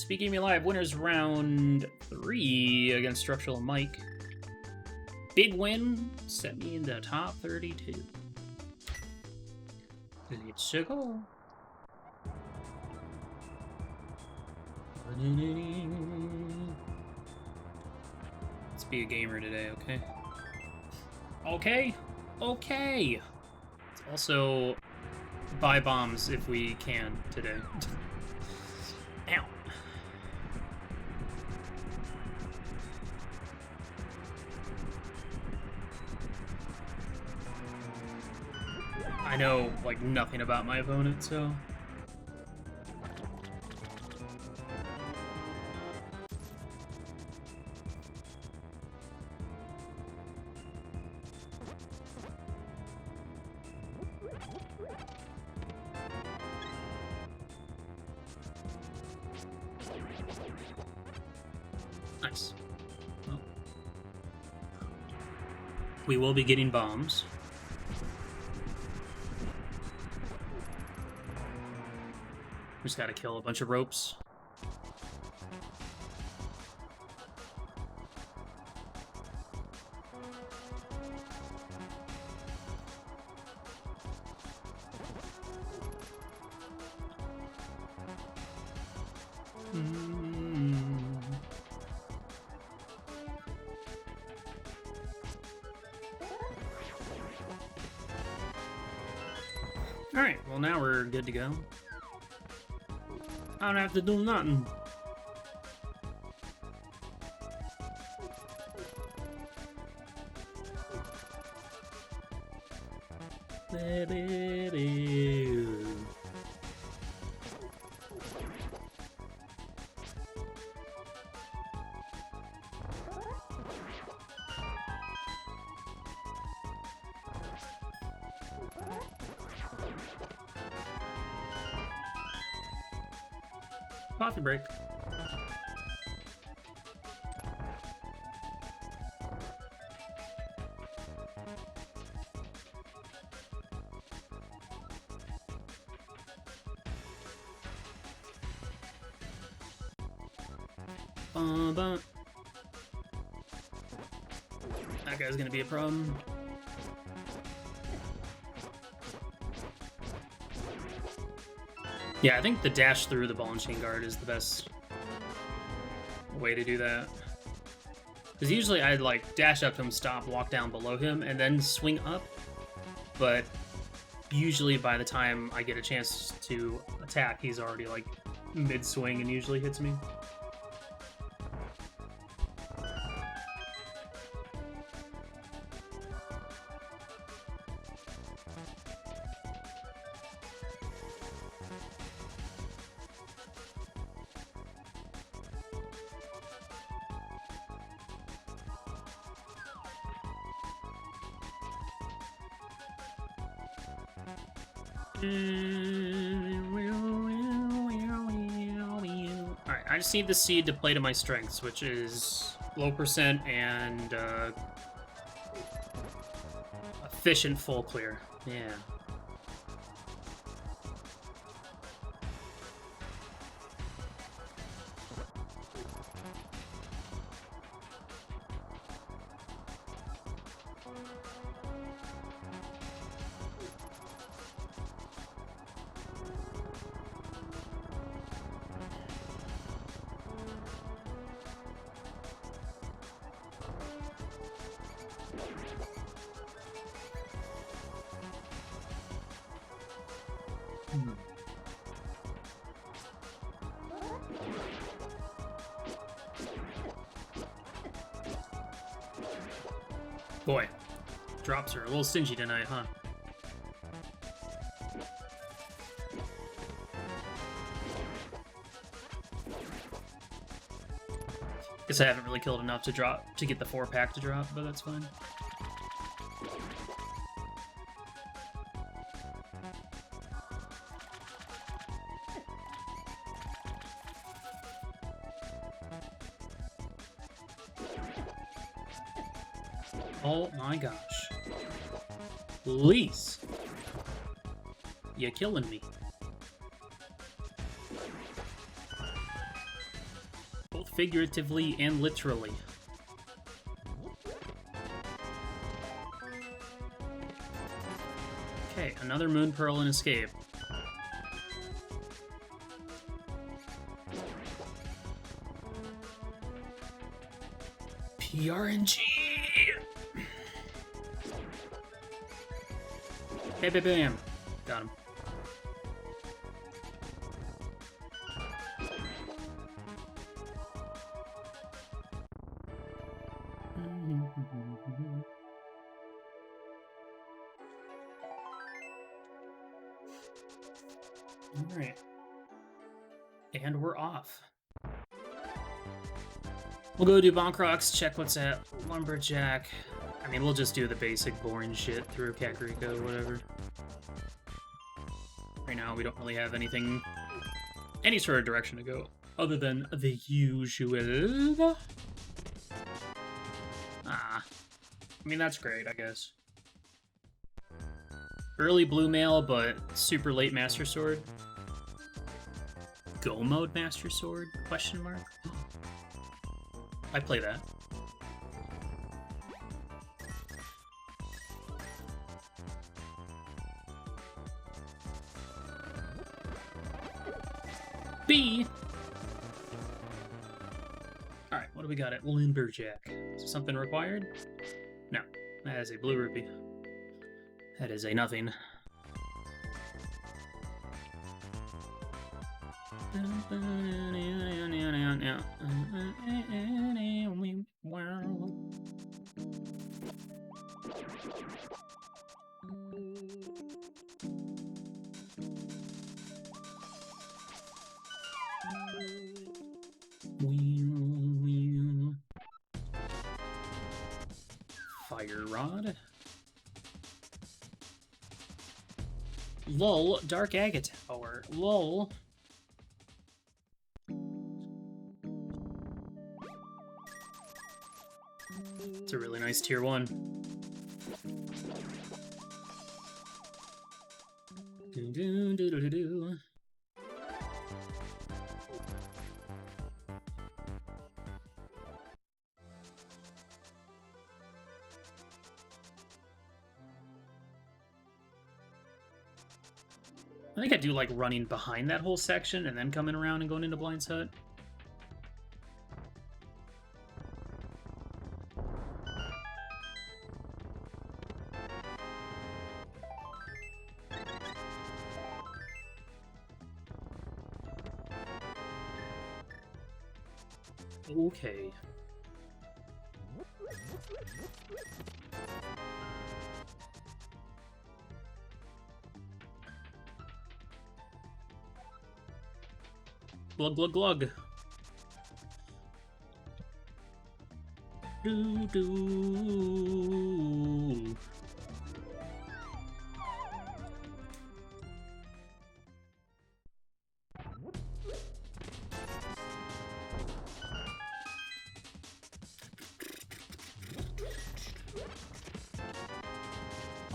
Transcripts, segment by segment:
Speaking of me live, winners round 3 against StructuralMike. Big win, set me in the top 32. Let's go. Let's be a gamer today, okay? Okay! Let's also buy bombs if we can today. Ow. I know, like, nothing about my opponent, so... Nice. Well, we will be getting bombs. Just gotta kill a bunch of ropes. Alright, well now we're good to go. I don't have to do nothing. Coffee break. That guy's gonna be a problem. Yeah, I think the dash through the ball and chain guard is the best way to do that. Because usually I'd like dash up to him, stop, walk down below him, and then swing up. But usually by the time I get a chance to attack, he's already like mid-swing and usually hits me. Alright, I just need the seed to play to my strengths, which is low percent and efficient full clear. Yeah. Boy, drops are a little stingy tonight, huh? Guess I haven't really killed enough to get the 4-pack to drop, but that's fine. Oh my gosh. Please. You're killing me. figuratively and literally. Okay, another Moon Pearl and escape. PRNG! Bam, bam, bam. Got him. Alright. And we're off. We'll go do Bonkrox, check what's at Lumberjack. I mean, we'll just do the basic boring shit through Kakariko, whatever. Right now, we don't really have anything, any sort of direction to go, other than the usual. I mean, that's great, I guess. Early blue mail, but super late Master Sword. Go mode Master Sword? Question mark? I play that. B! Alright, what do we got at Lumberjack? Is there something required? No. That is a blue rupee. That is a nothing. Fire Rod. Lol, Dark Agate Tower. Lol. It's a really nice tier 1. Do do do do do do. I think I do like running behind that whole section and then coming around and going into Blind's Hut. Okay. Glug, glug, glug. Do, do.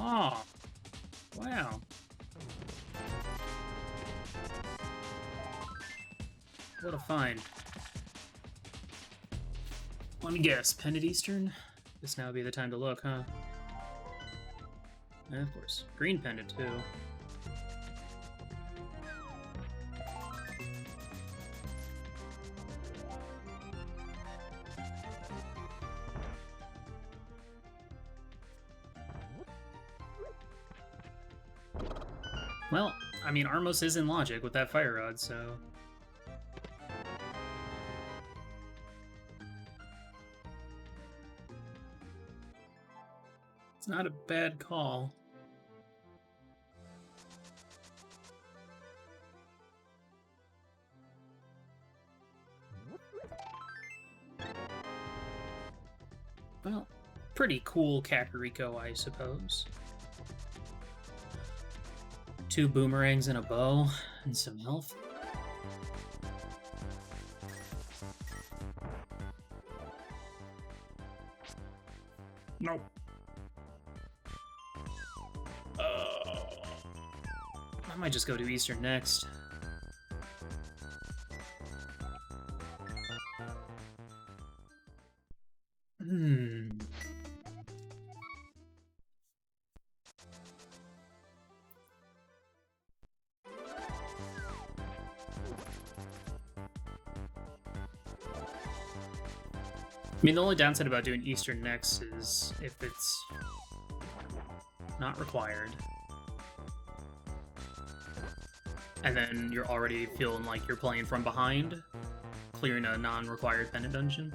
Oh, wow. What a find. Let me guess, Pendant Eastern? This now would be the time to look, huh? And of course, green pendant too. Well, I mean, Armos is in logic with that Fire Rod, so... it's not a bad call. Well, pretty cool Kakariko, I suppose. 2 boomerangs and a bow, and some health. Nope. I might just go to Eastern next. I mean, the only downside about doing Eastern next is if it's not required. And then you're already feeling like you're playing from behind, clearing a non-required pendant dungeon.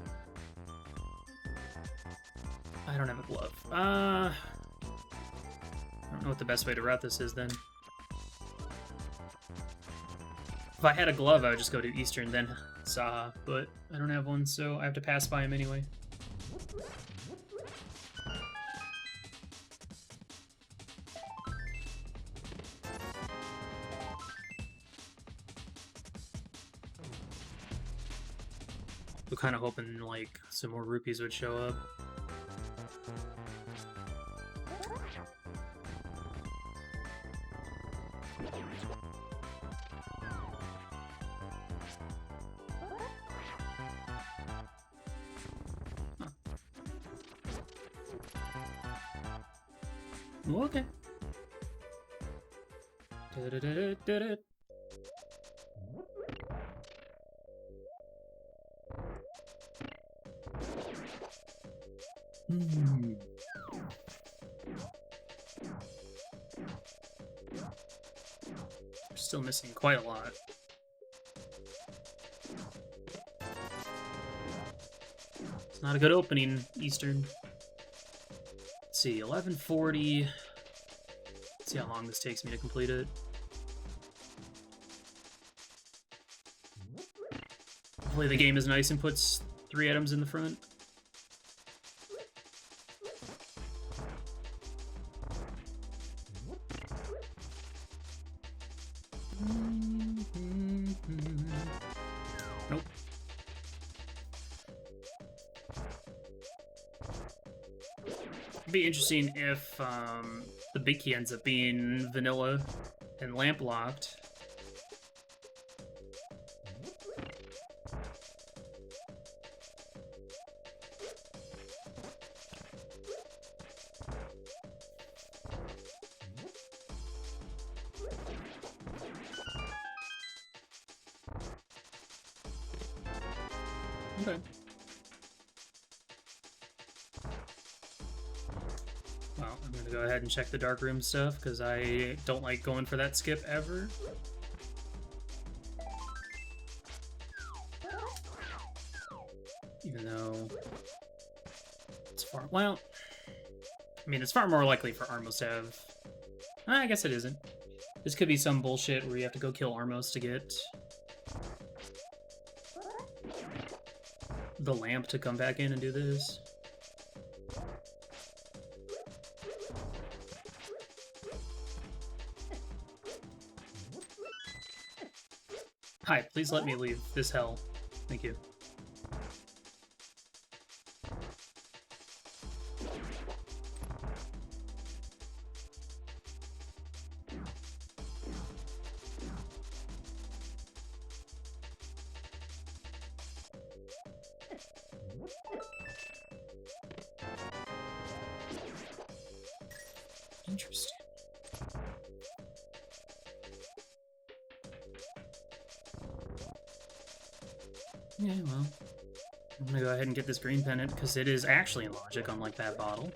I don't have a glove. I don't know what the best way to route this is then. If I had a glove, I would just go to Eastern, then Saha, but I don't have one, so I have to pass by him anyway. We're kind of hoping, like, some more rupees would show up. Okay. We're still missing quite a lot. It's not a good opening, Eastern. Let's see, 1140. Let's see how long this takes me to complete it. Hopefully the game is nice and puts 3 items in the front. Nope. It'd be interesting if the big key ends up being vanilla and lamp locked. Okay. Well, I'm gonna go ahead and check the dark room stuff, because I don't like going for that skip ever. Even though it's far... Well, I mean, it's far more likely for Armos to have... I guess it isn't. This could be some bullshit where you have to go kill Armos to get the lamp to come back in and do this. Hi, please let me leave this hell. Thank you. Interesting. Yeah, well, I'm gonna go ahead and get this green pendant, because it is actually in logic, unlike that bottle.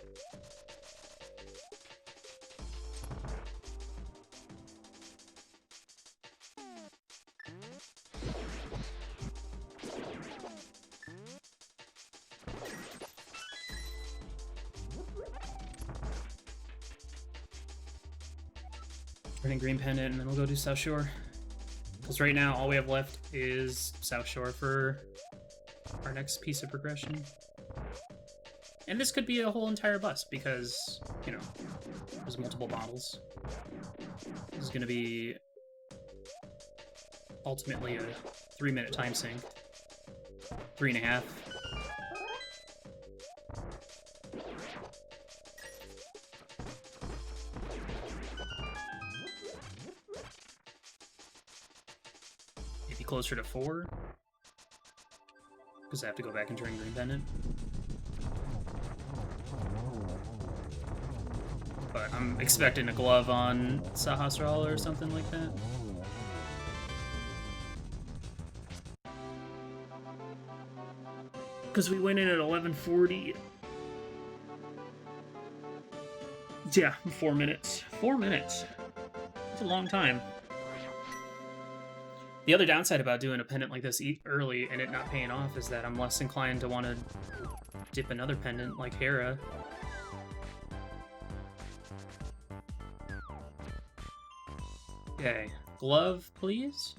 Getting green pendant, and then we'll go do South Shore. Because right now, all we have left is South Shore for our next piece of progression. And this could be a whole entire bus, because, you know, there's multiple bottles. This is going to be ultimately a 3-minute time sink. 3.5. Closer to 4, because I have to go back and turn green pendant. but I'm expecting a glove on Sahasrara or something like that. Because we went in at 11:40. Yeah, 4 minutes. 4 minutes. That's a long time. The other downside about doing a pendant like this early and it not paying off is that I'm less inclined to want to dip another pendant like Hera. Okay, glove, please.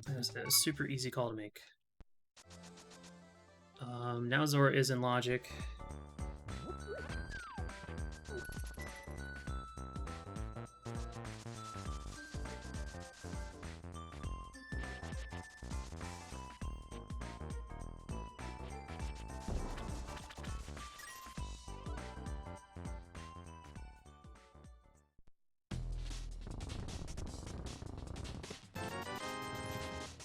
That's a super easy call to make. Now Zora is in logic.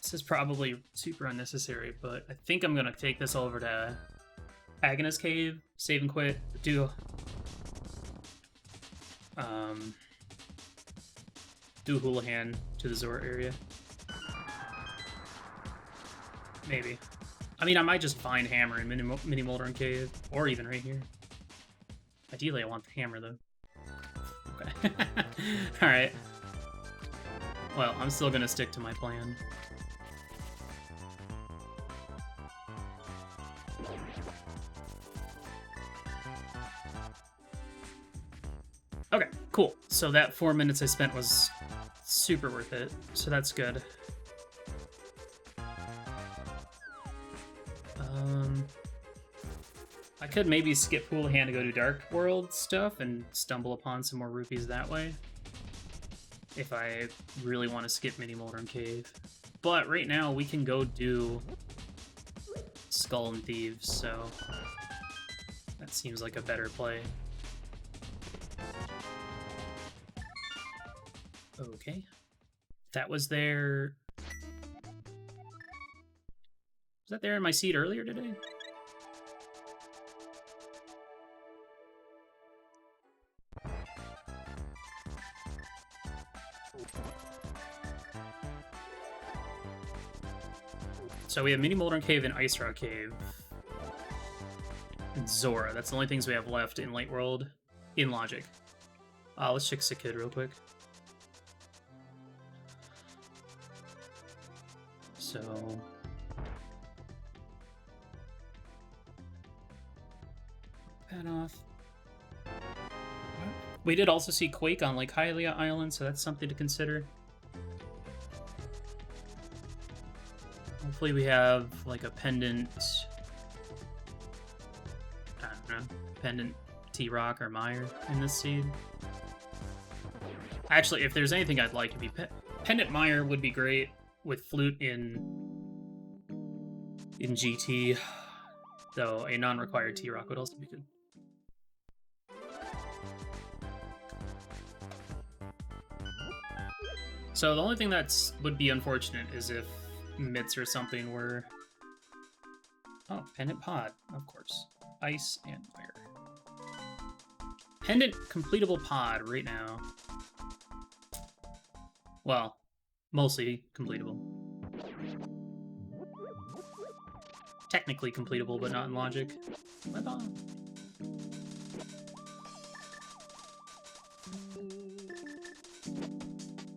This is probably super unnecessary, but I think I'm gonna take this over to Agnes Cave, save and quit, do Houlihan to the Zora area. Maybe. I mean, I might just find Hammer in Mini Moldering Cave, or even right here. Ideally, I want the Hammer, though. Okay. Alright. Well, I'm still gonna stick to my plan. Okay, cool. So that 4 minutes I spent was super worth it, so that's good. I could maybe skip Houlihan to go to Dark World stuff and stumble upon some more rupees that way, if I really want to skip Mini Moldering Cave. But right now we can go do Skull and Thieves, so that seems like a better play. Okay. That was there... Was that there in my seed earlier today? So we have Mini Moldering Cave and Ice Rock Cave. And Zora. That's the only things we have left in Light World in Logic. Let's check Sikid real quick. So... That off. We did also see Quake on Lake Hylia Island, so that's something to consider. Hopefully we have, like, a pendant... I don't know. Pendant T-Rock or Meyer in this seed. Actually, if there's anything I'd like to be... Pendant Meyer would be great with Flute in GT. Though a non-required T-Rock would also be good. So the only thing would be unfortunate is if Mitts or something were... Oh, Pendant Pod, of course. Ice and Fire. Pendant completable pod right now. Well, mostly completable. Technically completable, but not in Logic. My bomb.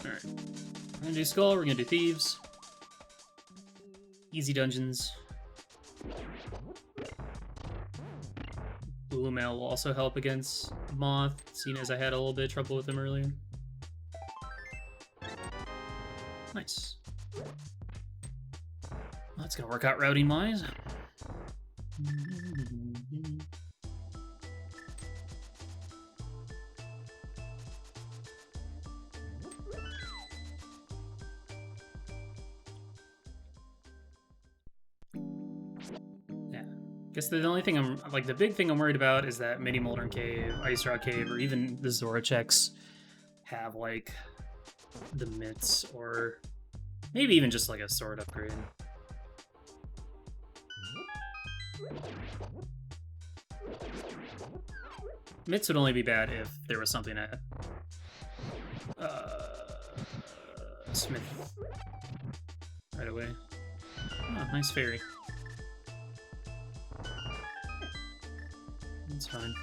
Alright. We're gonna do Skull, we're gonna do Thieves. Easy dungeons. Blue Mail will also help against Moth, seeing as I had a little bit of trouble with him earlier. Nice. That's gonna work out routing-wise. Guess the only thing the big thing I'm worried about is that Mini Moldering Cave, Ice Rock Cave, or even the Zora checks have, like, the Mitts, or maybe even just, like, a sword upgrade. Mitts would only be bad if there was something at Smith right away. Oh, nice fairy. That's fine.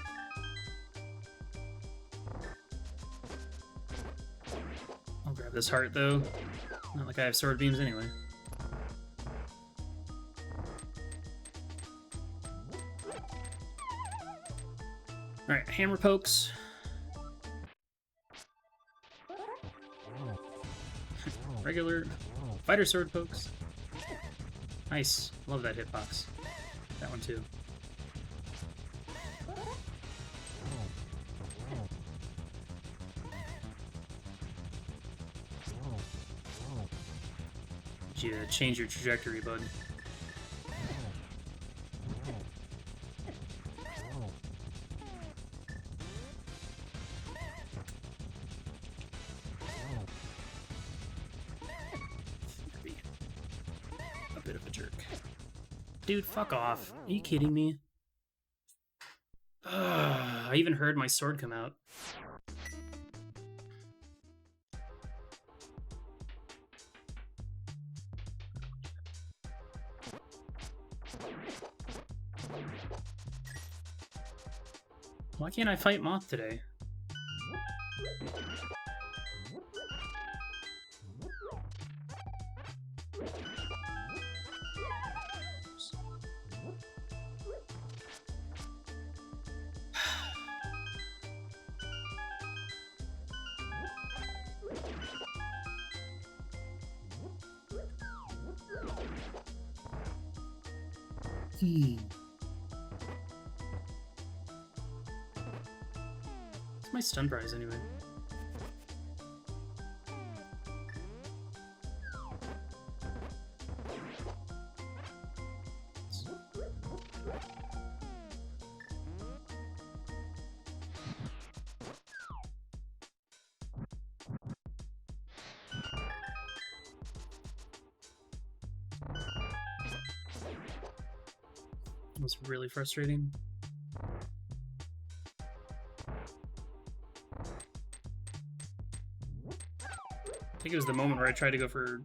I'll grab this heart though. Not like I have sword beams anyway. Alright, hammer pokes. Regular fighter sword pokes. Nice. Love that hitbox. That one too. Did you change your trajectory, bud? Dude, fuck off. Are you kidding me? I even heard my sword come out. Why can't I fight Moth today? What's my stun prize anyway? Was really frustrating. I think it was the moment where I tried to go for...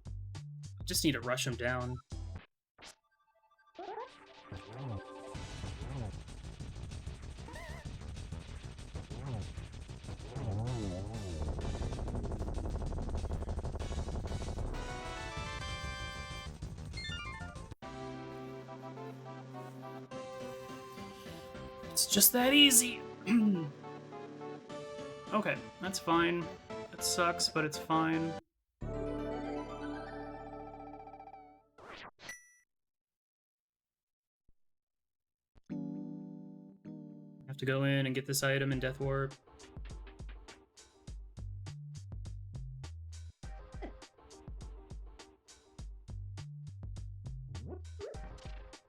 I just need to rush him down. It's just that easy. Okay, that's fine. It sucks, but it's fine. Have to go in and get this item in Death Warp.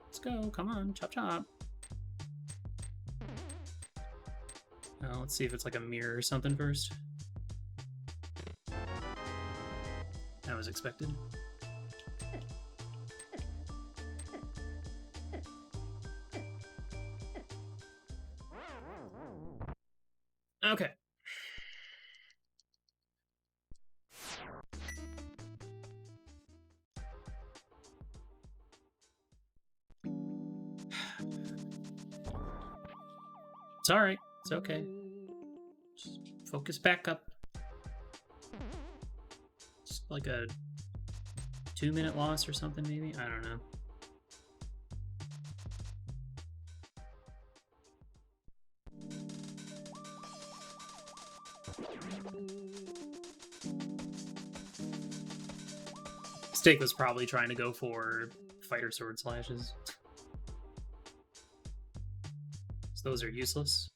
Let's go, come on, chop chop. Let's see if it's like a mirror or something first. That was expected. Okay. It's alright. It's okay. Just focus back up. It's like a 2-minute loss or something, maybe? I don't know. Mistake was probably trying to go for fighter sword slashes. So those are useless.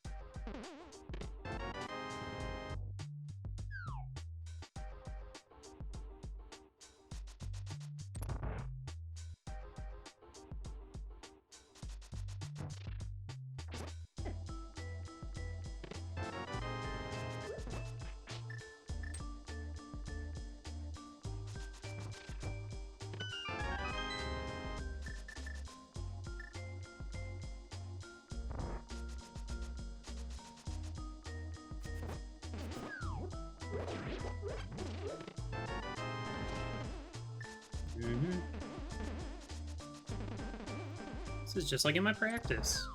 This is just like in my practice.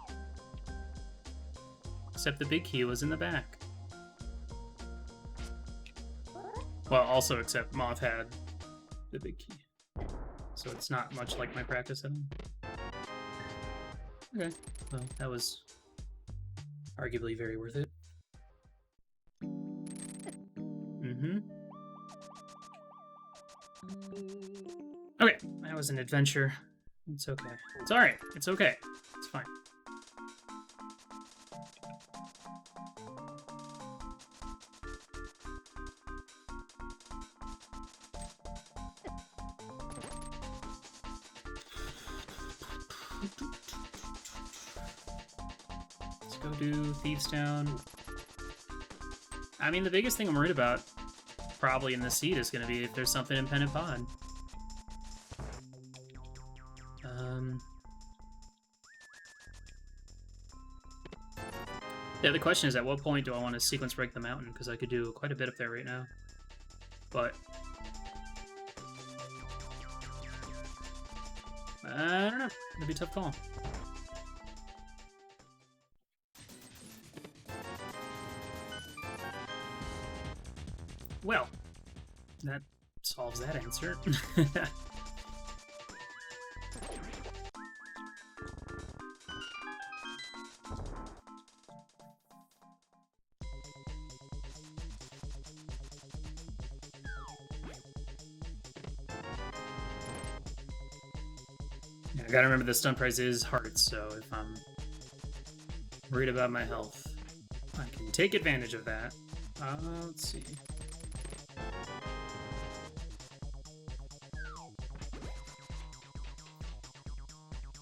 Except the big key was in the back. Well, also except Moth had the big key. So it's not much like my practice at all. Okay, well, that was arguably very worth it. Okay, that was an adventure. It's okay. It's alright. It's okay. It's fine. Let's go do Thieves Town. I mean, the biggest thing I'm worried about probably in the seed is going to be if there's something in Pen and Pod. Yeah, the question is, at what point do I want to sequence break the mountain? Because I could do quite a bit up there right now. But I don't know. It'd be a tough call. Well, that solves that answer. I gotta remember the stun price is hearts, so if I'm worried about my health, I can take advantage of that. Let's see.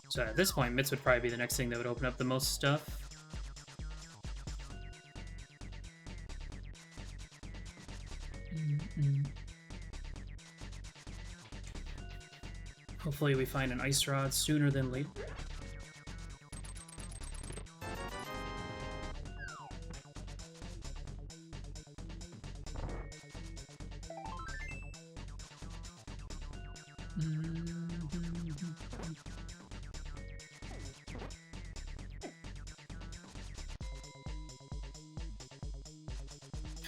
So at this point, Mitts would probably be the next thing that would open up the most stuff. Hopefully we find an ice rod sooner than later.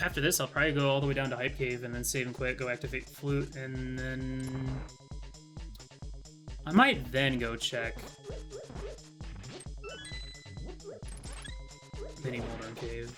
After this, I'll probably go all the way down to Hype Cave and then save and quit, go activate Flute, and then I might then go check Mini Molder Cave.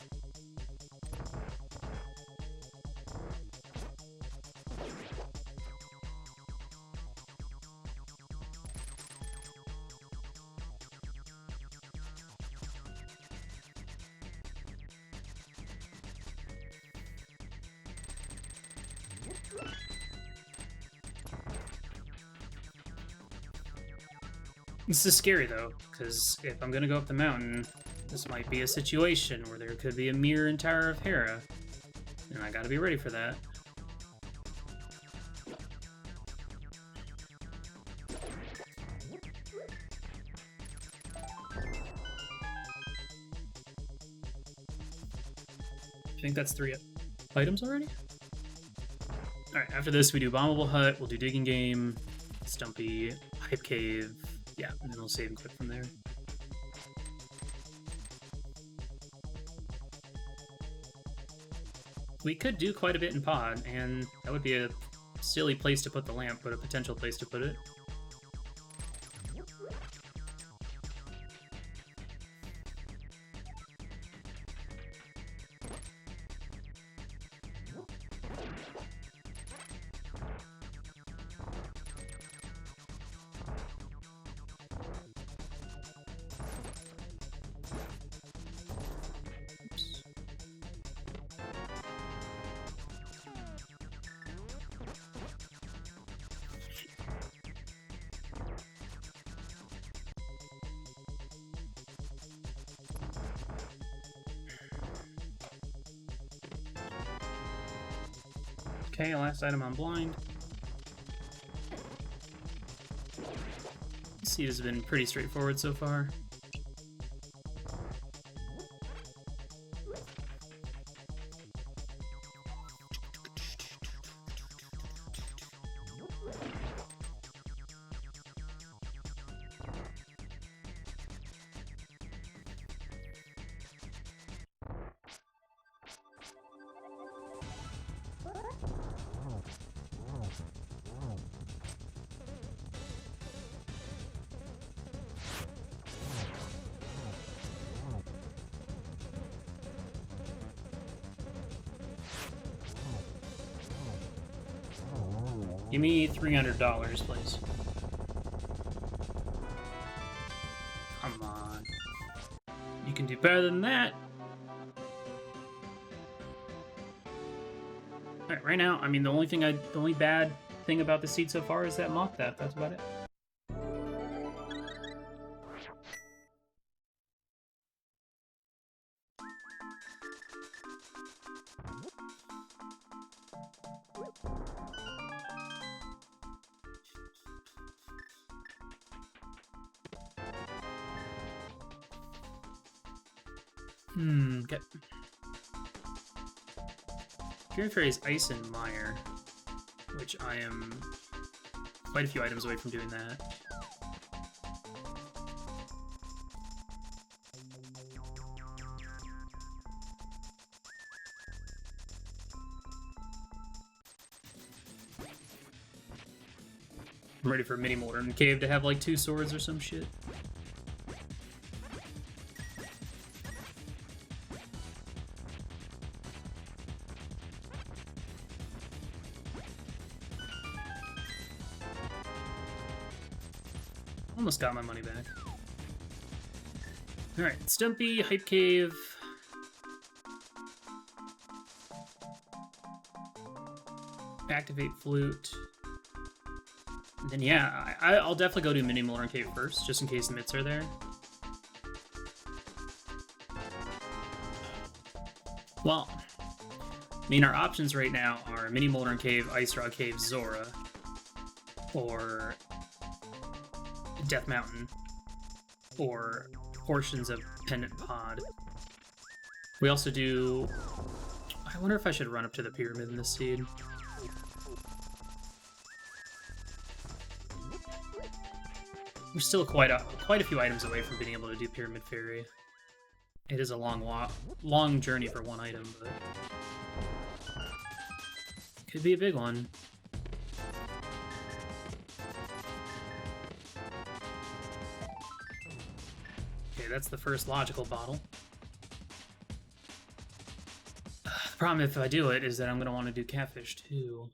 This is scary, though, because if I'm going to go up the mountain, this might be a situation where there could be a mirror in Tower of Hera, and I gotta be ready for that. I think that's 3 items already? Alright, after this we do Bombable Hut, we'll do Digging Game, Stumpy, Hype Cave, yeah, and then we'll save and quit from there. We could do quite a bit in Pod, and that would be a silly place to put the lamp, but a potential place to put it. Okay, last item on blind. This seed has been pretty straightforward so far. Give me $300, please. Come on. You can do better than that. Alright, right now, I mean, the only bad thing about the seed so far is that moth theft. That's about it. Okay. Fury Fairy is Ice and Mire, which I am quite a few items away from doing that. I'm ready for Mini Molten Cave to have like 2 swords or some shit. Almost got my money back. Alright, Stumpy, Hype Cave. Activate Flute. And then yeah, I'll definitely go to Mini Molten Cave first, just in case the mitts are there. Well, I mean, our options right now are Mini Molten Cave, Ice Rock Cave, Zora, or Death Mountain, or portions of Pendant Pod. We also do... I wonder if I should run up to the pyramid in this seed. We're still quite a few items away from being able to do Pyramid Fairy. It is a long journey for one item, but could be a big one. Okay, that's the first logical bottle. The problem if I do it is that I'm going to want to do Catfish too.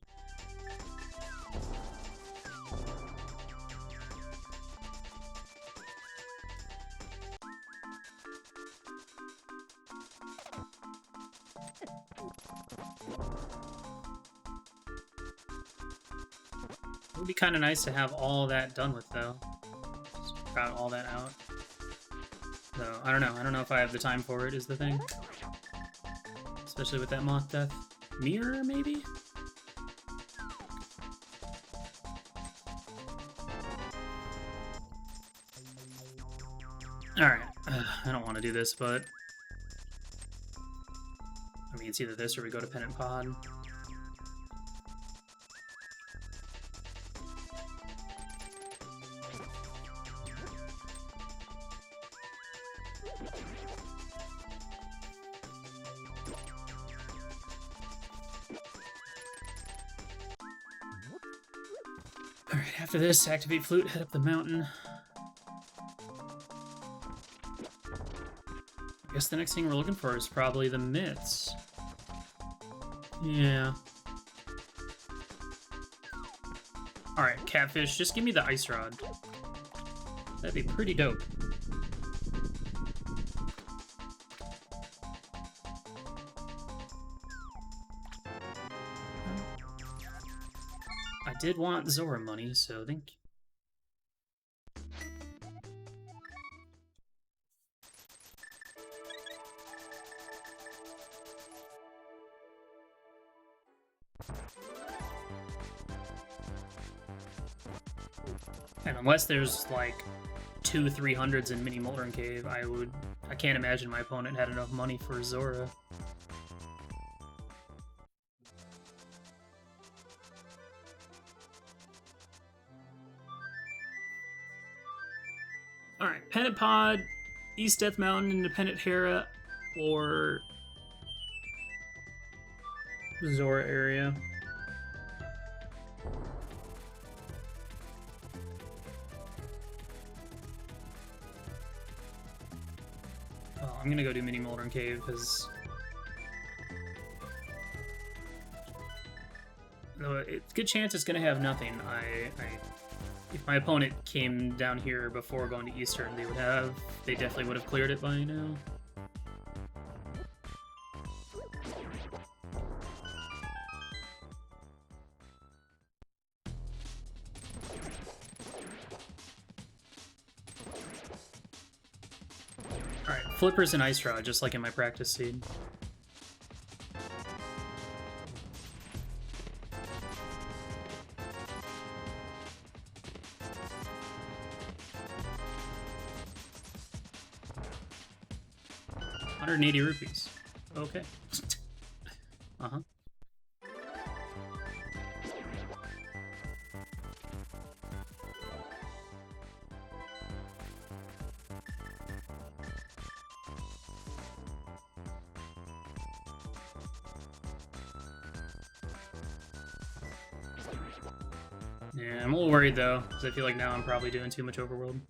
It would be kind of nice to have all that done with, though. Just crowd all that out. So, I don't know. I don't know if I have the time for it, is the thing. Especially with that moth death. Mirror, maybe? Alright. I don't want to do this, but... I mean, it's either this or we go to Pendant Pod. Alright, after this, activate Flute, head up the mountain. I guess the next thing we're looking for is probably the mitts. Yeah. Alright, Catfish, just give me the Ice Rod. That'd be pretty dope. I did want Zora money, so thank you. And unless there's like 2 300s in Mini Molten Cave, I can't imagine my opponent had enough money for Zora. Alright, Pendant Pod, East Death Mountain, Independent Hera, or Zora area. Well, I'm gonna go do Mini Molten Cave because It's a good chance it's going to have nothing. If my opponent came down here before going to Eastern, they definitely would have cleared it by now. Alright, flippers and ice draw, just like in my practice seed. ₹180. Okay. Uh-huh. Yeah, I'm a little worried though, because I feel like now I'm probably doing too much overworld.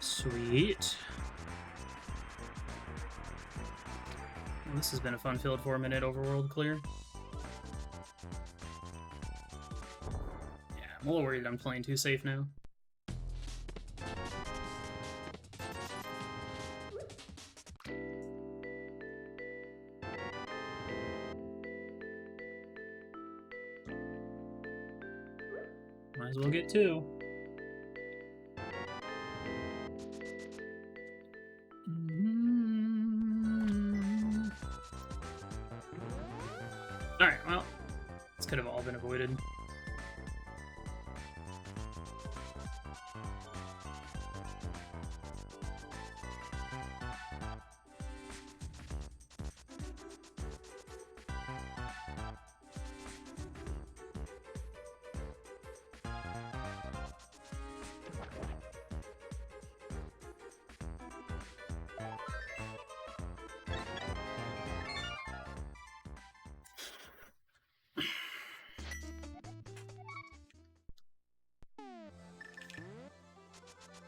Sweet. Well, this has been a fun-filled 4-minute overworld clear. Yeah, I'm a little worried I'm playing too safe now. Might as well get 2. Alright, well, this could have all been avoided.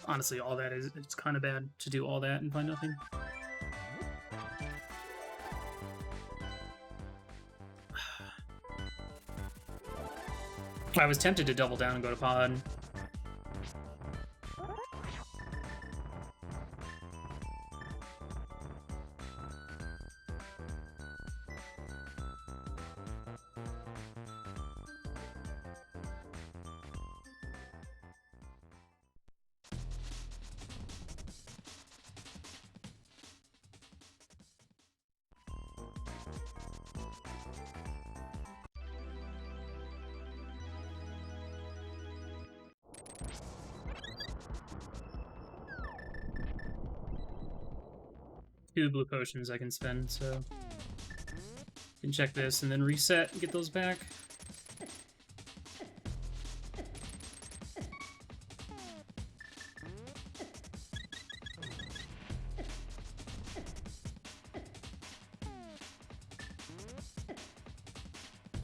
Honestly, all that is, it's kind of bad to do all that and find nothing. I was tempted to double down and go to pod. Two blue potions I can spend, so I can check this and then reset and get those back.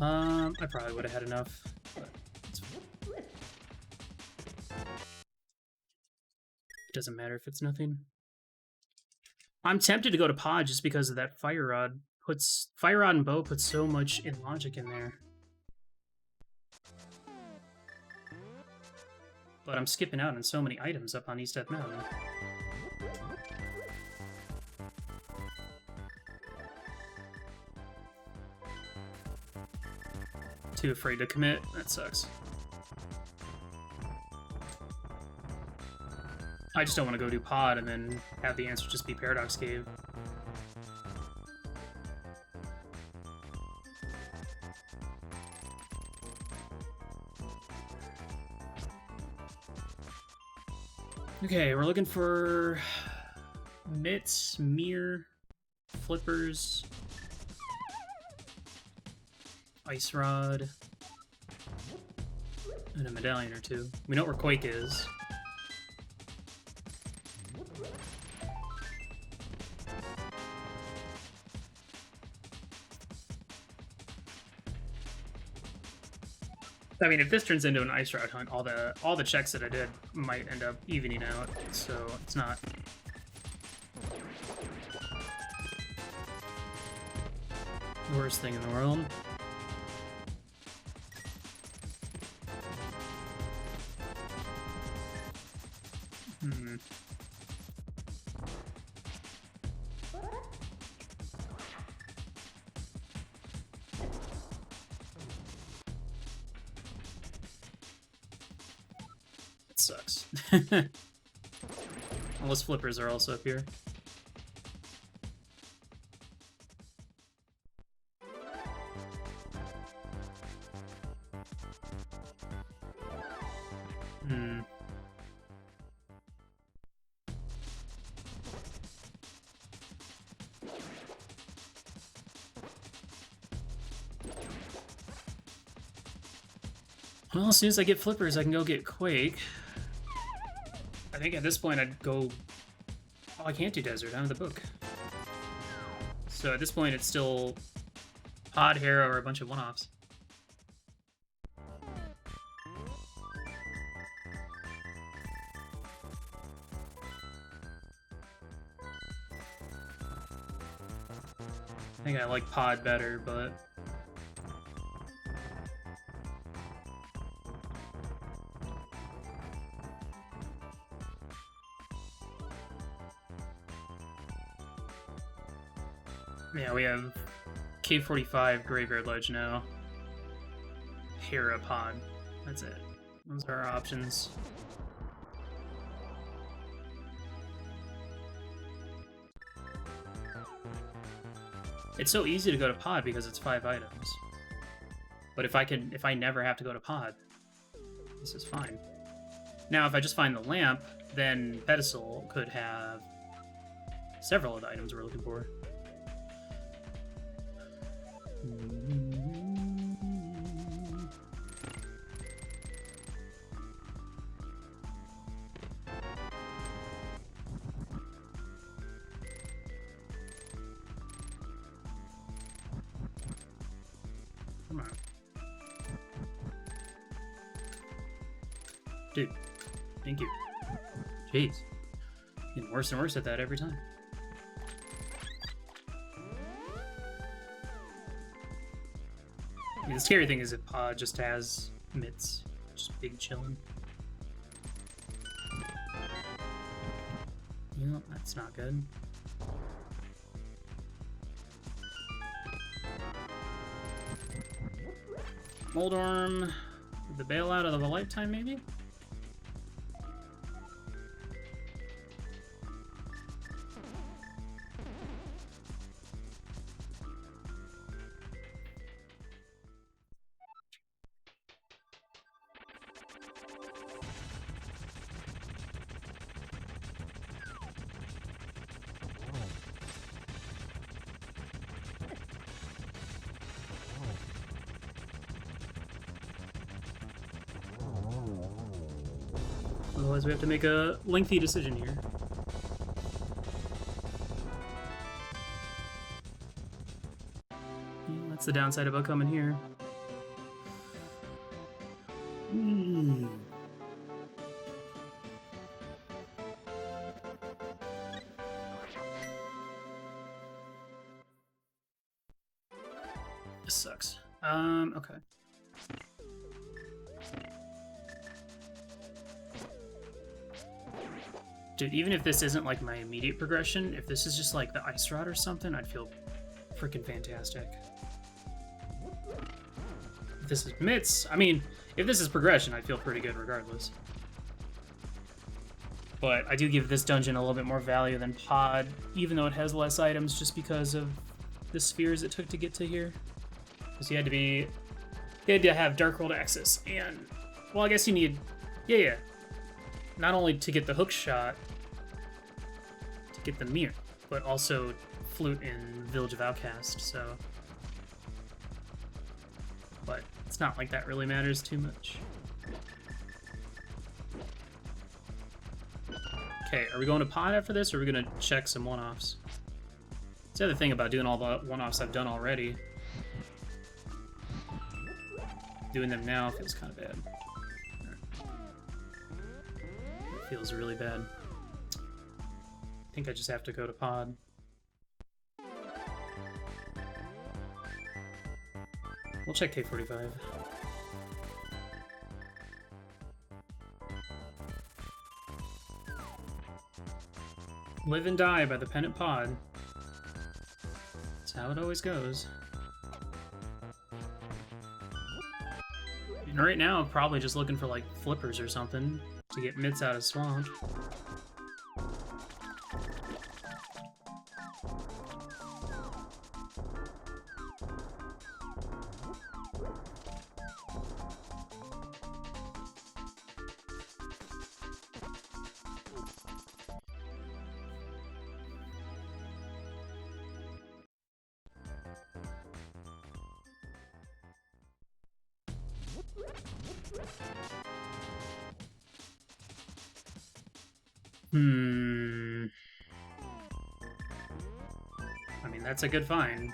I probably would have had enough. But it doesn't matter if it's nothing. I'm tempted to go to pod just because of that fire rod. Fire rod and bow puts so much in logic in there. But I'm skipping out on so many items up on East Death Mountain. Too afraid to commit. That sucks. I just don't want to go do pod and then have the answer just be Paradox Cave. Okay, we're looking for mitts, mirror, flippers, ice rod, and a medallion or two. We know where Quake is. I mean, if this turns into an ice rod hunt, all the checks that I did might end up evening out, so it's not the worst thing in the world. Sucks. All those flippers are also up here. Well, as soon as I get flippers, I can go get Quake. I think at this point I'd go... Oh, I can't do Desert. I'm in the book. So at this point it's still Pod, Hero, or a bunch of one-offs. I think I like Pod better, but... Yeah, we have Cave 45, Graveyard Ledge now. Hera Pod. That's it. Those are our options. It's so easy to go to Pod because it's 5 items. But if I never have to go to Pod, this is fine. Now, if I just find the lamp, then Pedestal could have several of the items we're looking for. Come on. Dude, thank you. Jeez. Getting worse and worse at that every time. I mean, the scary thing is if Pod just has mitts, just big chillin'. Yep, that's not good. Moldorm, the bailout of a lifetime, maybe? Otherwise we have to make a lengthy decision here. Yeah, that's the downside about coming here. This sucks. Okay. Dude, even if this isn't like my immediate progression, if this is just like the Ice Rod or something, I'd feel freaking fantastic. If this is Mitts, I mean, if this is progression, I'd feel pretty good regardless. But I do give this dungeon a little bit more value than Pod, even though it has less items just because of the spheres it took to get to here. Because you had to have Dark World access, and, well, I guess you need, yeah. Not only to get the hook shot, to get the mirror, but also flute in Village of Outcast, so. But it's not like that really matters too much. Okay, are we going to Pod after this, or are we going to check some one-offs? That's the other thing about doing all the one-offs I've done already. Doing them now feels kind of bad. It feels really bad. I think I just have to go to Pod. We'll check K45. Live and die by the pennant Pod. That's how it always goes. And right now, I'm probably just looking for like flippers or something to get Mitts out of Swamp. I mean, that's a good find.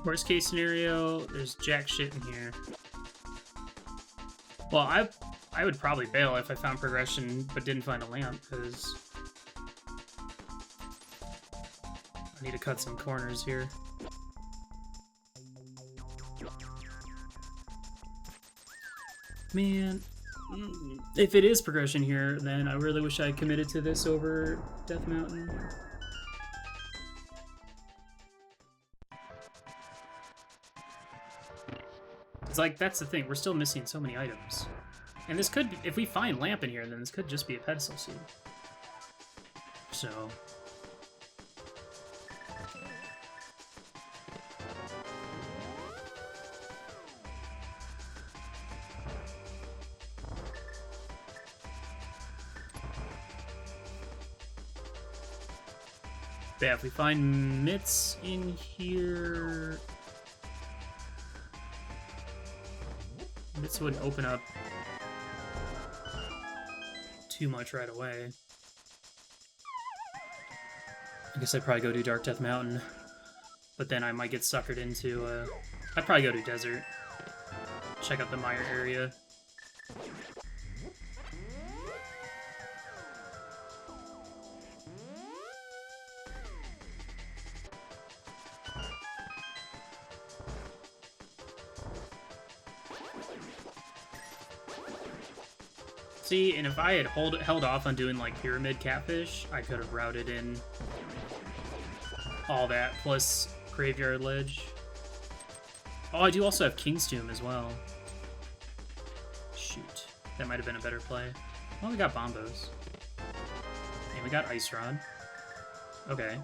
Worst case scenario, there's jack shit in here. Well, I would probably bail if I found progression but didn't find a lamp, because I need to cut some corners here. Man, if it is progression here, then I really wish I committed to this over Death Mountain. It's like, that's the thing, we're still missing so many items. And this could, if we find lamp in here, then this could just be a pedestal seed. So. Yeah, if we find Mitts in here... This wouldn't open up too much right away. I guess I'd probably go do Dark Death Mountain, but then I might get suckered into, I'd probably go to Desert. Check out the Mire area. See, and if I had held off on doing like Pyramid Catfish, I could have routed in all that, plus Graveyard Ledge. Oh, I do also have King's Tomb as well. Shoot. That might have been a better play. Well, we got Bombos. And we got Ice Rod. Okay.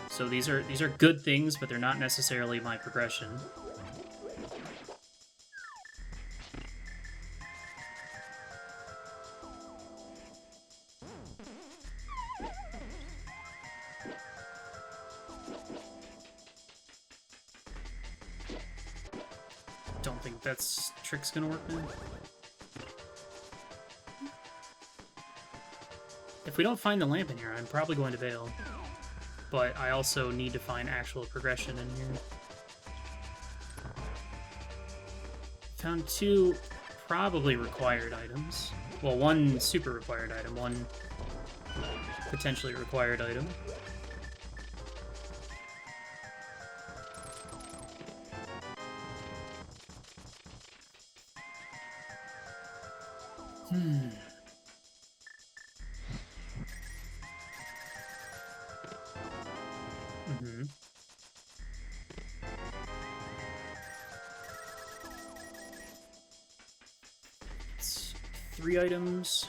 So these are good things, but they're not necessarily my progression. don't think that's trick's gonna work now. If we don't find the lamp in here, I'm probably going to bail. But I also need to find actual progression in here. Found 2 probably required items. Well, 1 super required item, 1 potentially required item. It's 3 items.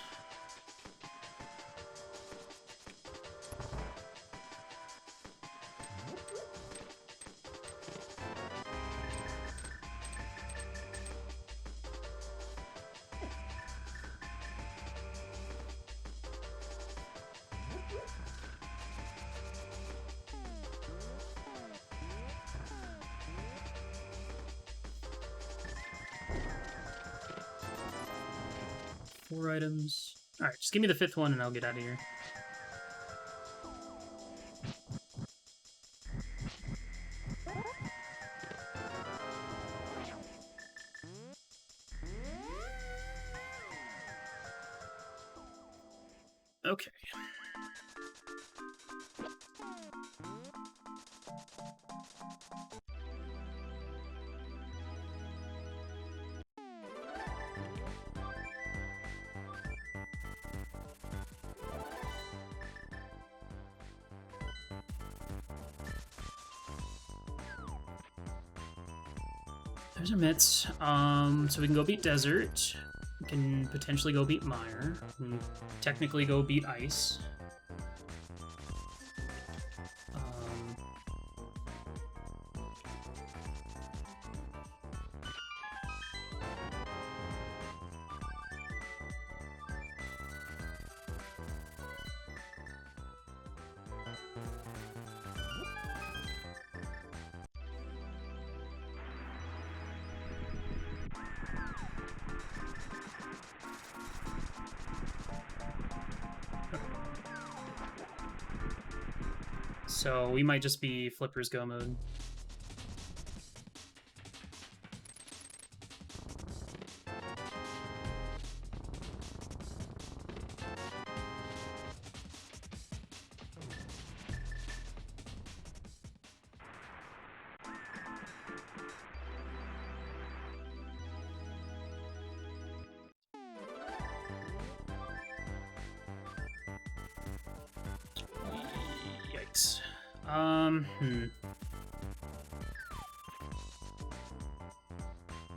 Four items. Alright, just give me the 5th one and I'll get out of here. Okay. There's our mitts. So we can go beat Desert. We can potentially go beat Mire. We can technically go beat Ice. So we might just be Flipper's Go mode. Yikes.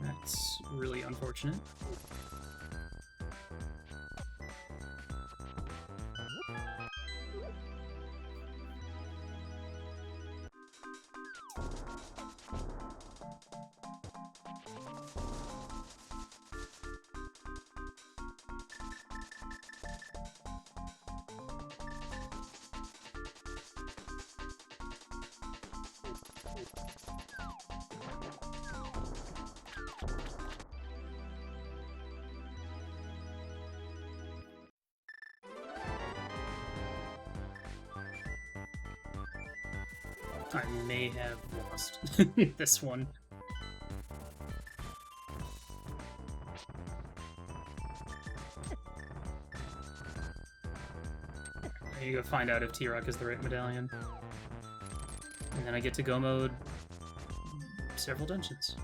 That's really unfortunate. I may have lost this one. I need to go find out if T-Rock is the right medallion. And then I get to go mode several dungeons.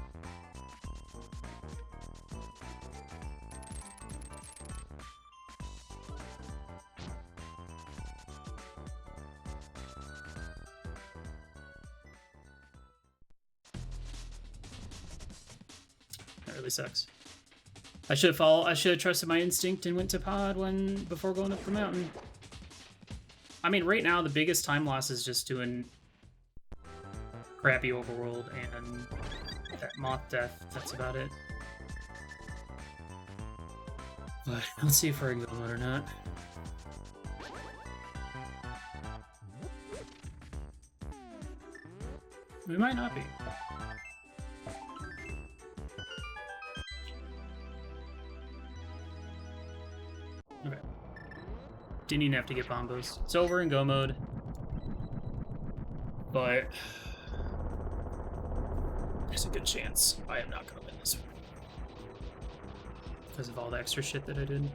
Really sucks. I should have trusted my instinct and went to pod before going up the mountain. I mean, right now the biggest time loss is just doing crappy overworld and that moth death. That's about it. But let's see if we're gonna go mode or not. We might not be. Didn't even have to get bombos. It's over in go mode. But there's a good chance I am not going to win this one. Because of all the extra shit that I did.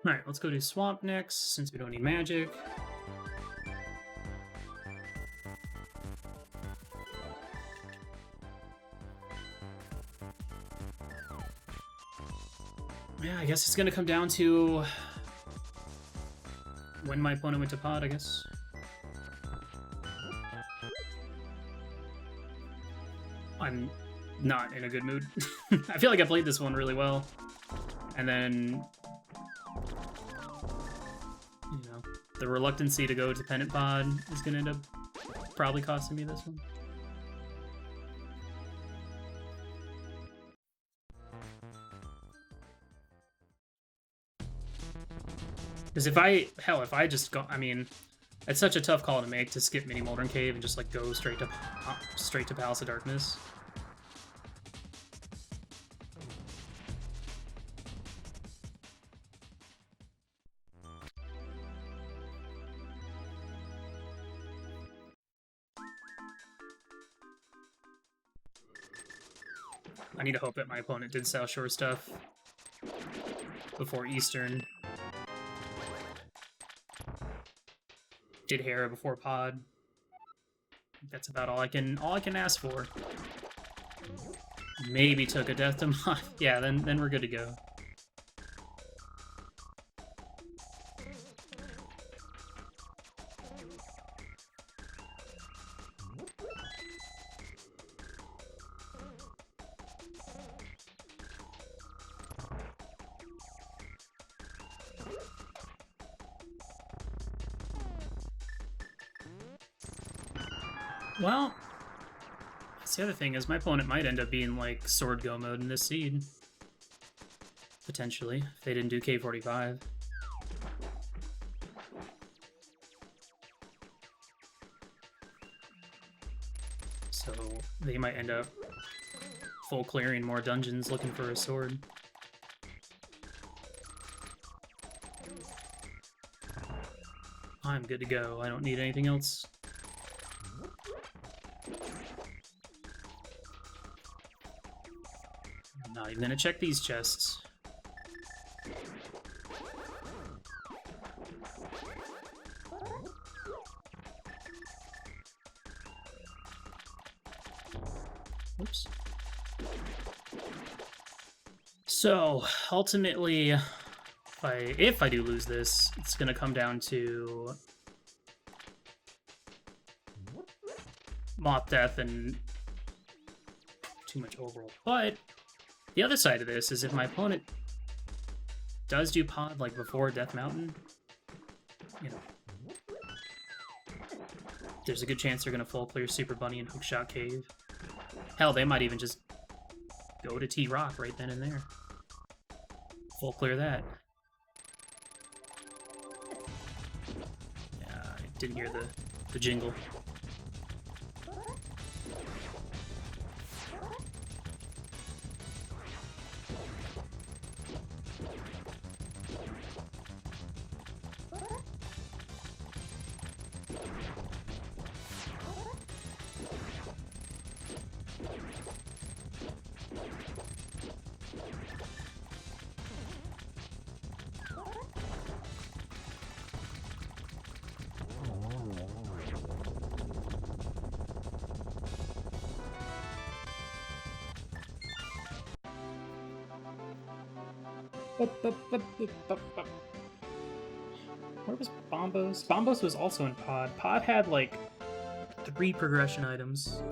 Alright, let's go do Swamp next, since we don't need magic. Yeah, I guess it's gonna come down to when my opponent went to pod, I guess. I'm not in a good mood. I feel like I played this one really well. And then, you know, the reluctancy to go to Dependent Pod is gonna end up probably costing me this one. Because if I just go, I mean, it's such a tough call to make to skip Mini Moldering Cave and just like go straight to Palace of Darkness. I need to hope that my opponent did South Shore stuff before Eastern. Did Hera before pod. That's about all I can ask for. Maybe took a death to mod. Yeah, then we're good to go. Well, that's the other thing, is my opponent might end up being like Sword Go mode in this seed. Potentially, if they didn't do K45. So they might end up full clearing more dungeons looking for a sword. I'm good to go. I don't need anything else. I'm not even gonna check these chests. Oops. So, ultimately, if I do lose this, it's gonna come down to Moth Death and too much overall. But the other side of this is if my opponent does do pod like before Death Mountain, you know, there's a good chance they're gonna full clear Super Bunny and Hookshot Cave. Hell, they might even just go to T-Rock right then and there. Full clear that. Yeah, I didn't hear the jingle. Where was Bombos? Bombos was also in Pod. Pod had like 3 progression items.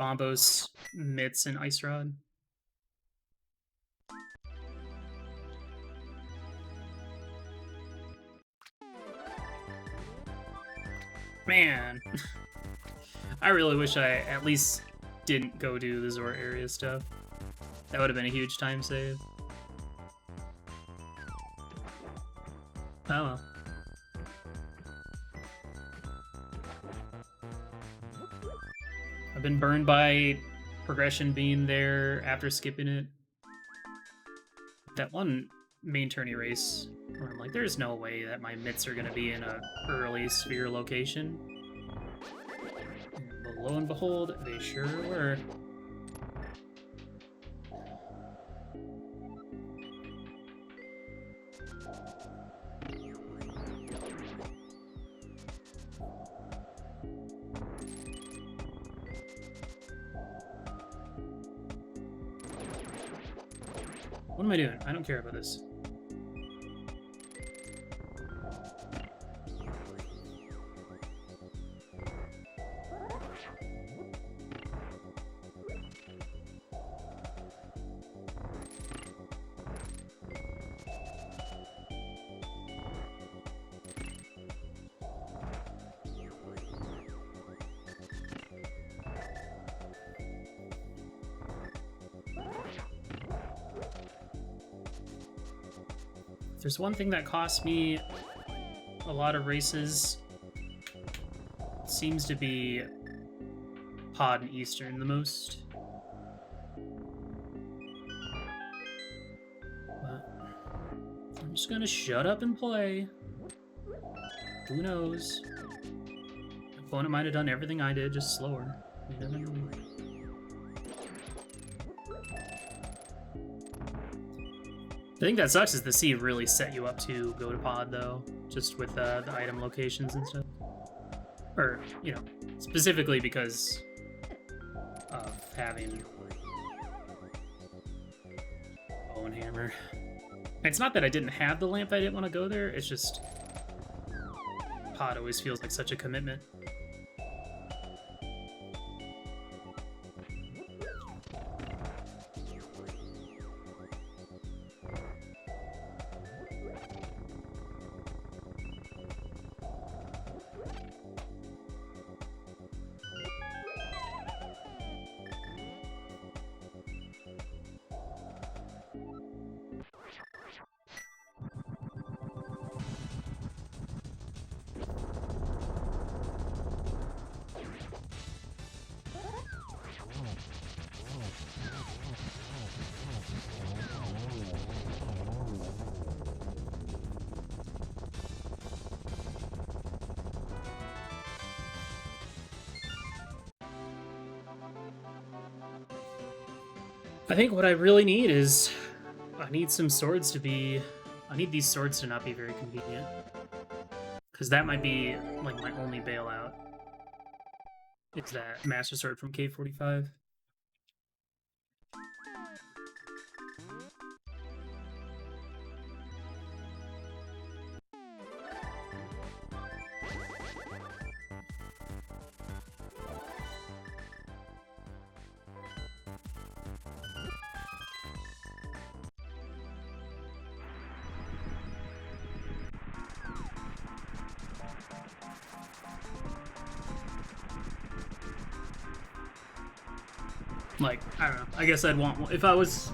Bombos, Mitts, and Ice Rod. Man. I really wish I at least didn't go do the Zora area stuff. That would have been a huge time save. Oh well. I've been burned by progression being there after skipping it. That one main tourney race where I'm like, there's no way that my mitts are going to be in a early sphere location. But lo and behold, they sure were. What am I doing? I don't care about this. There's one thing that costs me a lot of races. It seems to be Pod and Eastern the most. But I'm just gonna shut up and play. Who knows? My opponent might have done everything I did, just slower. You never know. The thing that sucks is the sea really set you up to go to pod, though, just with the item locations and stuff. Or, you know, specifically because of having bow and hammer. It's not that I didn't have the lamp, I didn't want to go there, it's just pod always feels like such a commitment. I think what I really need is I need some swords to be... I need these swords to not be very convenient. Because that might be, like, my only bailout. It's that Master Sword from K45. Like, I don't know. I guess I'd want one. If I was...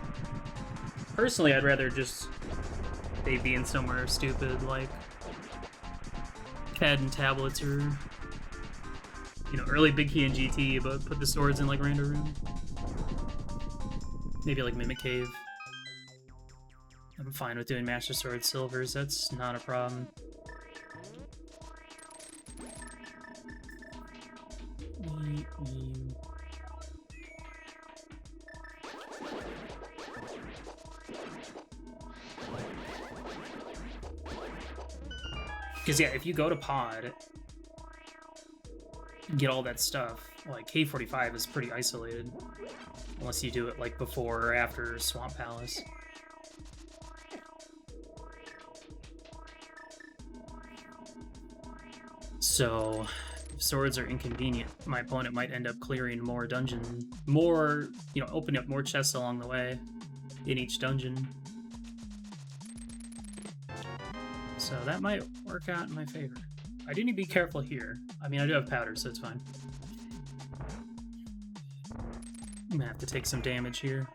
Personally, I'd rather just... they be in somewhere stupid, like... CAD and tablets, or... You know, early Big Key and GT, but put the swords in, like, Rando Room. Maybe, like, Mimic Cave. I'm fine with doing Master Sword Silvers, that's not a problem. Because, yeah, if you go to pod, get all that stuff, like, K45 is pretty isolated. Unless you do it, like, before or after Swamp Palace. So, if swords are inconvenient, my opponent might end up clearing more you know, opening up more chests along the way in each dungeon. So that might work out in my favor. I do need to be careful here. I mean, I do have powder, so it's fine. I'm gonna have to take some damage here.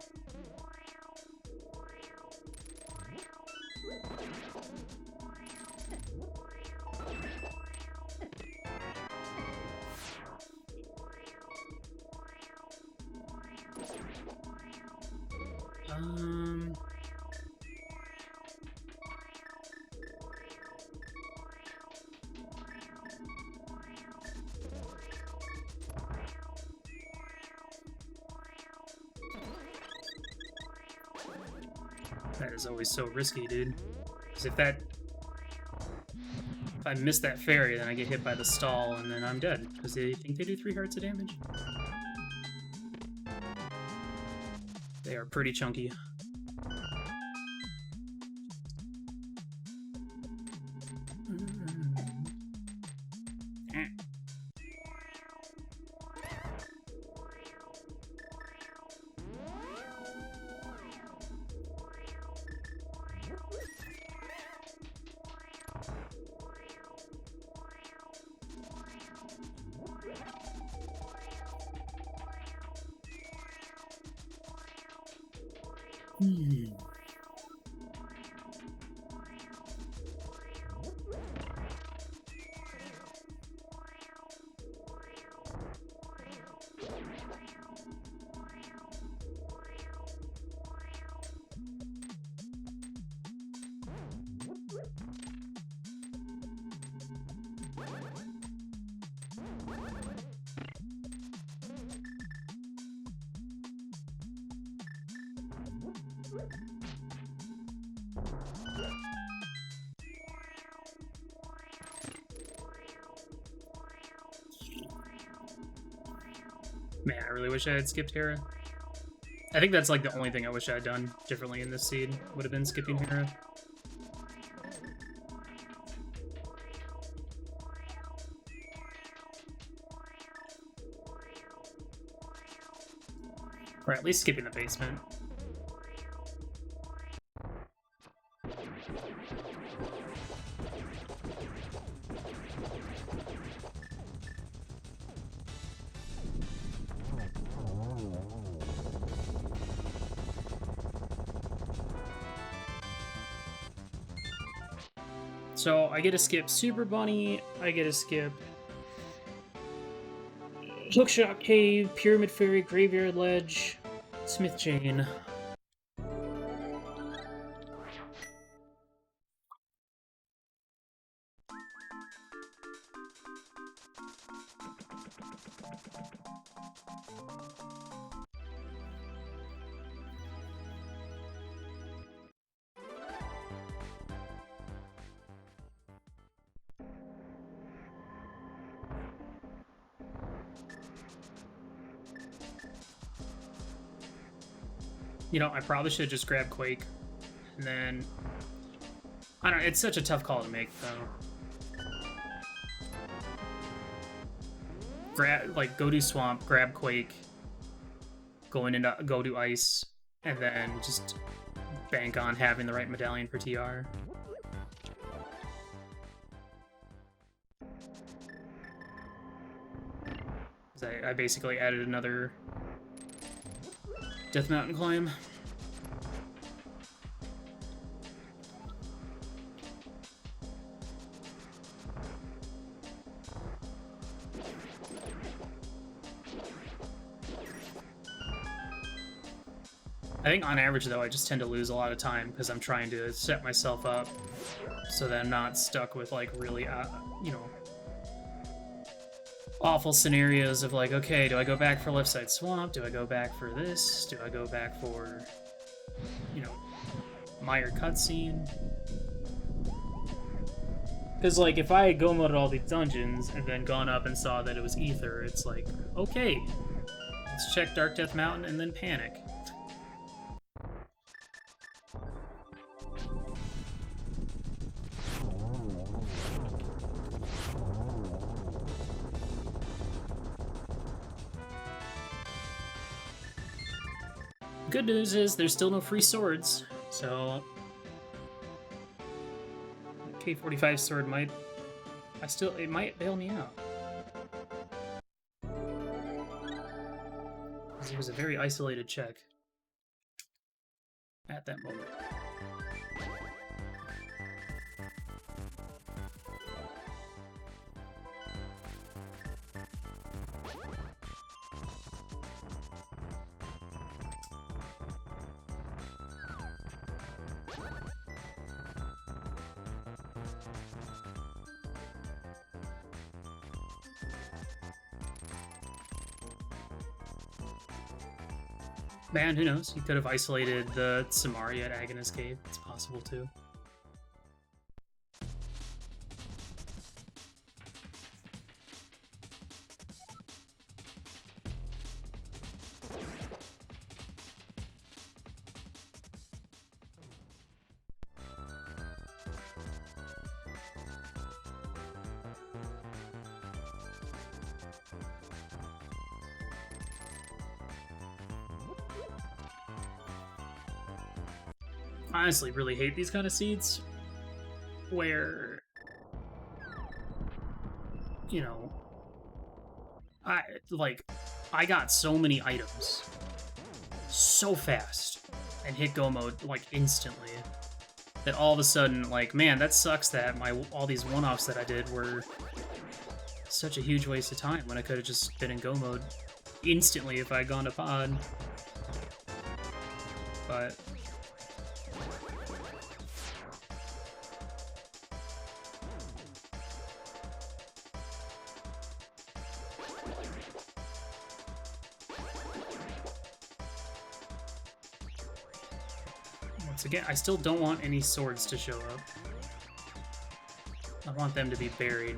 That is always so risky, dude. Because if I miss that fairy, then I get hit by the stall, and then I'm dead. Because they think they do 3 hearts of damage. They are pretty chunky. Man, I really wish I had skipped Hera. I think that's like the only thing I wish I had done differently in this seed. Would have been skipping Hera. Or at least skipping the basement. So I get to skip Super Bunny, I get to skip Hookshot Cave, Pyramid Fairy, Graveyard Ledge, Smith Chain. You know, I probably should have just grabbed Quake, and then I don't know, it's such a tough call to make, though. Go to Swamp, grab Quake, go to Ice, and then just bank on having the right medallion for TR. I basically added another Death Mountain climb. I think on average, though, I just tend to lose a lot of time because I'm trying to set myself up so that I'm not stuck with, like, really, you know, awful scenarios of, like, okay, do I go back for left side swamp? Do I go back for this? Do I go back for, you know, Meyer cutscene? Because, like, if I had go moded all these dungeons and then gone up and saw that it was Ether, it's like, okay, let's check Dark Death Mountain and then panic. Good news is there's still no free swords, so the K45 sword might bail me out. Because it was a very isolated check at that moment. Man, who knows? He could have isolated the Samari at Agonist Cave. It's possible too. I honestly really hate these kind of seeds where, you know, I got so many items so fast and hit go mode like instantly that all of a sudden, like, man, that sucks that all these one-offs that I did were such a huge waste of time when I could have just been in go mode instantly if I had gone to pod. But once again, I still don't want any swords to show up. I want them to be buried.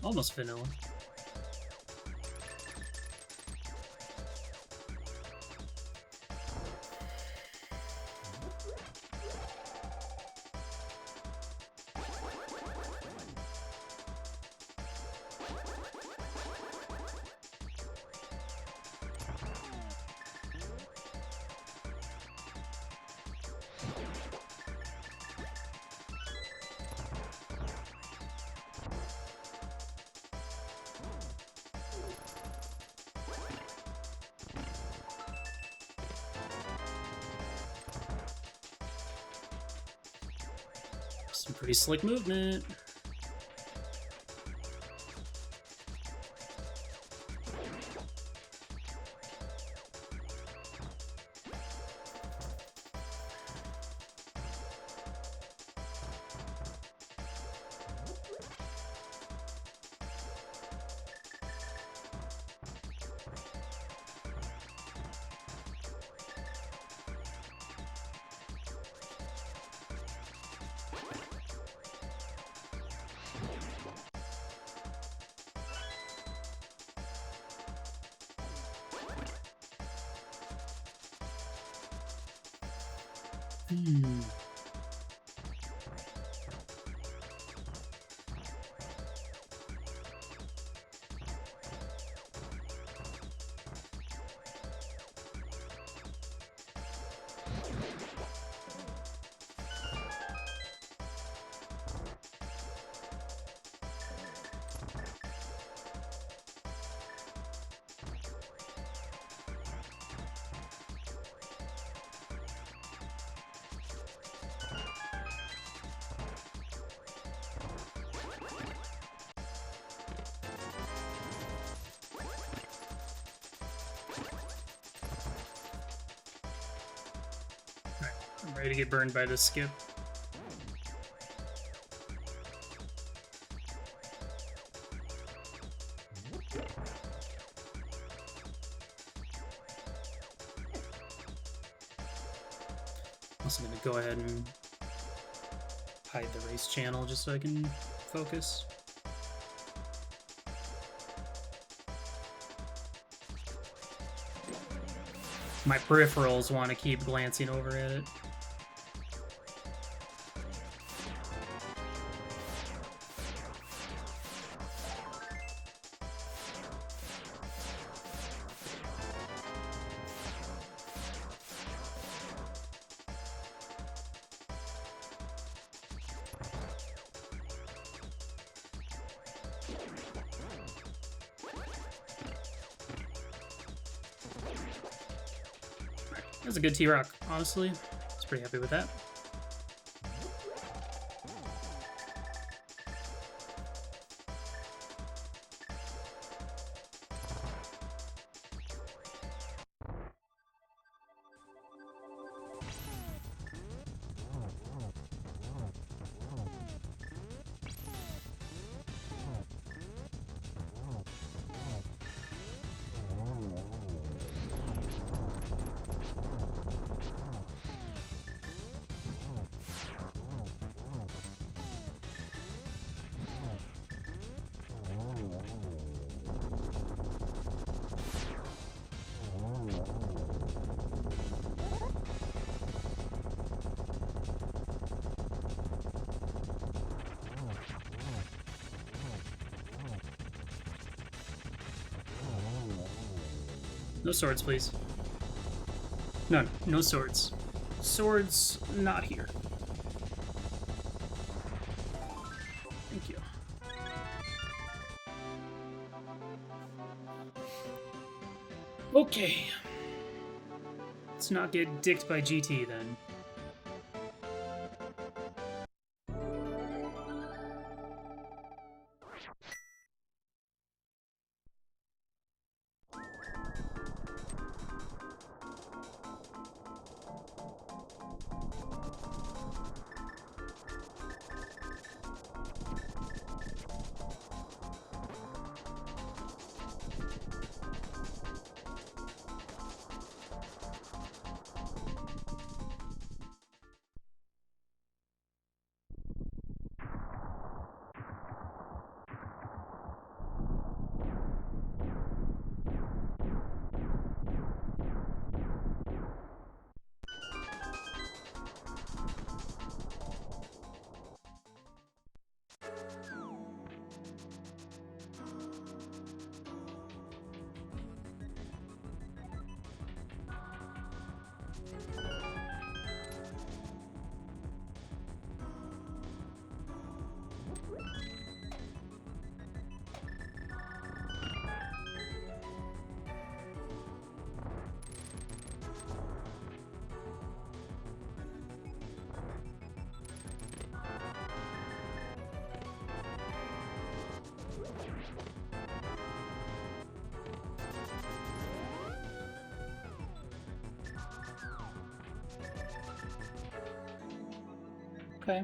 Almost vanilla. Some pretty slick movement. I'm ready to get burned by this skip. Also gonna go ahead and hide the race channel just so I can focus. My peripherals want to keep glancing over at it. That's a good T-Rock, honestly. I was pretty happy with that. No swords, please. No, no swords. Swords not here. Thank you. Okay. Let's not get dicked by GT then. Okay.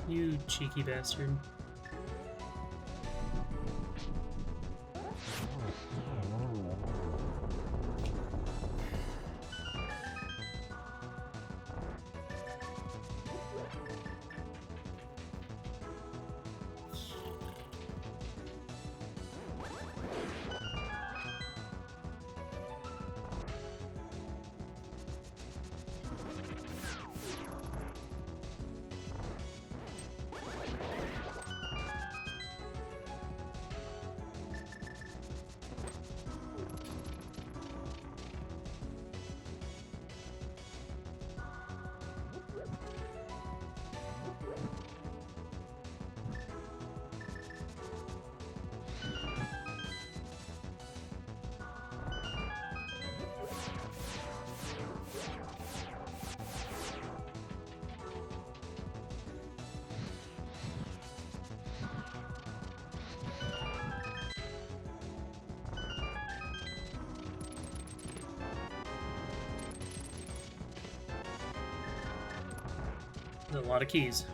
You cheeky bastard. There's a lot of keys.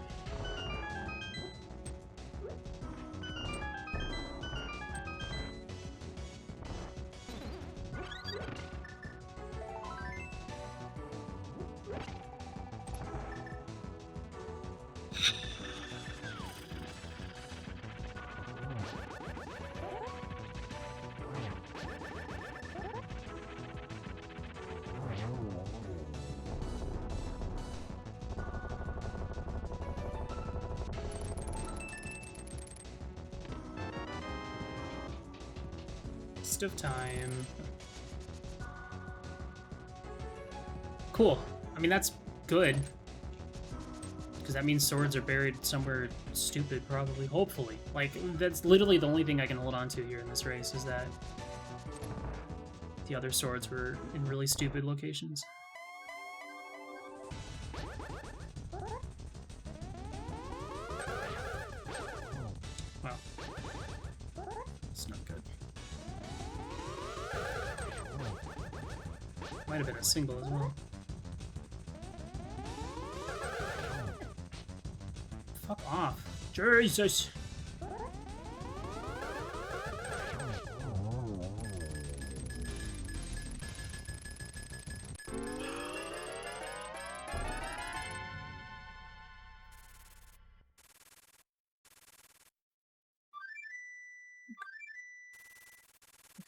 waste of time. Cool. I mean, that's good. Because that means swords are buried somewhere stupid, probably. Hopefully. Like, that's literally the only thing I can hold on to here in this race, is that the other swords were in really stupid locations. Wow. It's not good. Might have been a single as well. Fuck off. Jesus!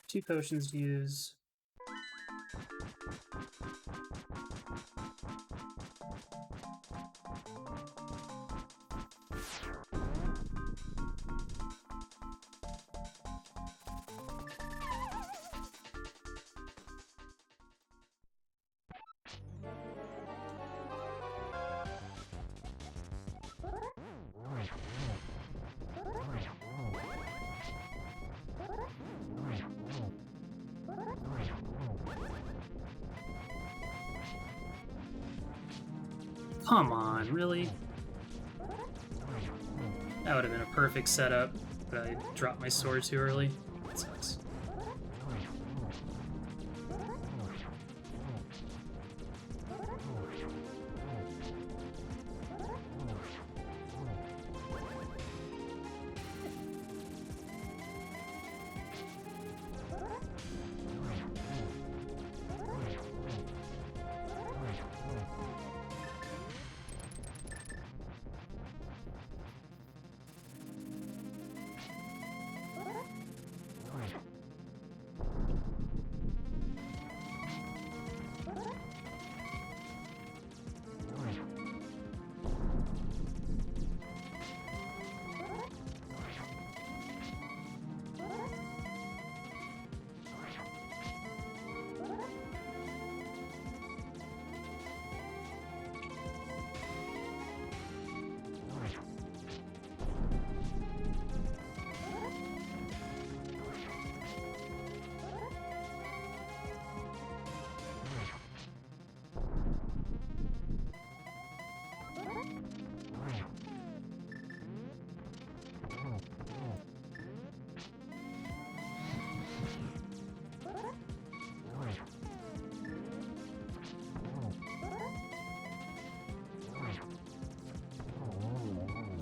Two potions to use. Come on, really? That would have been a perfect setup, but I dropped my sword too early. That sucks.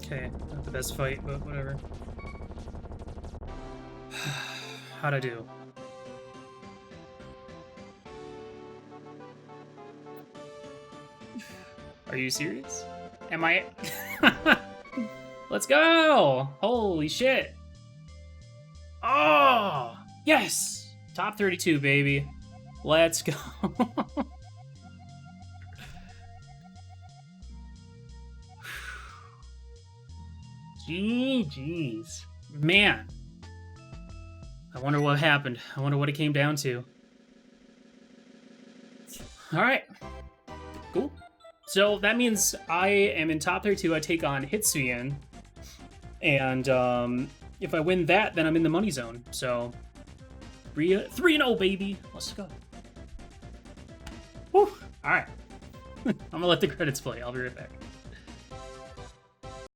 Okay, not the best fight, but whatever. How'd I do? Are you serious? Am I? Let's go! Holy shit! Oh! Yes! Top 32, baby. Let's go. Jeez. Man. I wonder what happened. I wonder what it came down to. Alright. Cool. So that means I am in top 32. I take on Hitsuyan. And if I win that, then I'm in the money zone. So 3-0, baby. Let's go. Woo. Alright. I'm gonna let the credits play. I'll be right back.